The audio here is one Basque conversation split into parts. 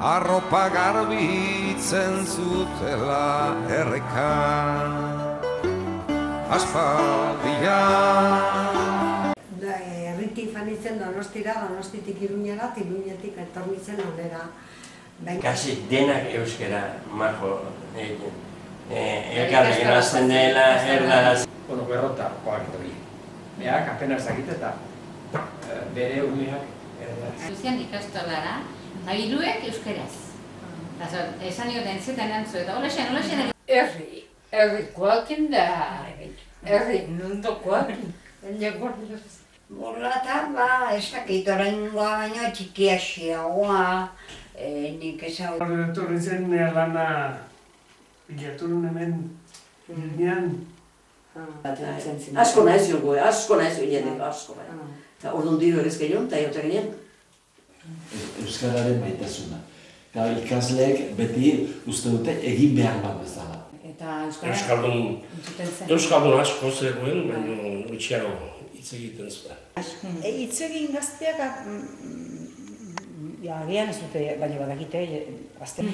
arropa garbitzen zutela errekan. Aspaldian Herritik fanitzen Donostira, Donostitik Iruñara, Iruñetik etornitzen onera. Kasi denak euskera majo egin. Elkarri gerazten dela, erdaraz. Bueno, berrotakoak hori. Beak apenas dakit eta bere umeak erdaraz. Luzian ikastolara, nabiluek euskeraz. Esan nioten zetan antzu eta hola xen. Herrikoakin da, herri nundokoakin. Borlata, ez dakit oraingoa baino txikia xiagoa, nik ezau. Etorri zen lana bilaturun hemen Ilnean. Asko naiz joan asko naiz joan asko bai. Eta orduan diru egez gehiago, eta jota ginen. Euskararen maitasuna. Eta ikasleek beti uste dute egin behar bat bezala. Euskaldun asko zegoen, baina gutxiago hitz egiten zuten. Hitz egin gazteak, agian ez dute, baina badakite, gazteak.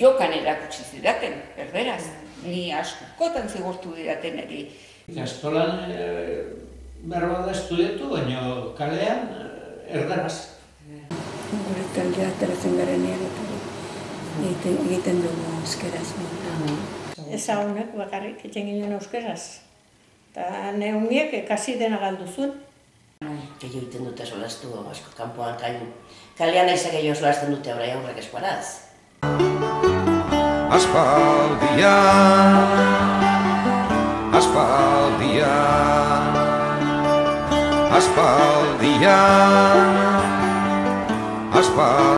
Jokan erakutsi zidaten, erderaz. Ni askotan zigortu didaten eri. Ikastolan berbada estudiatu, baina kalean erdaraz. Gure taldea ateratzen garenean egiten dugu euskeraz. Ezagunek bakarrik egiten ginen euskeraz. Eta neumiek ekasi dena galduzun. Gehiago egiten dute solastu, asko kanpoan kalean aizak gehiago solasten dute orai aurrak eskuaraz. Aspaldian, aspaldian, aspaldian, aspaldian.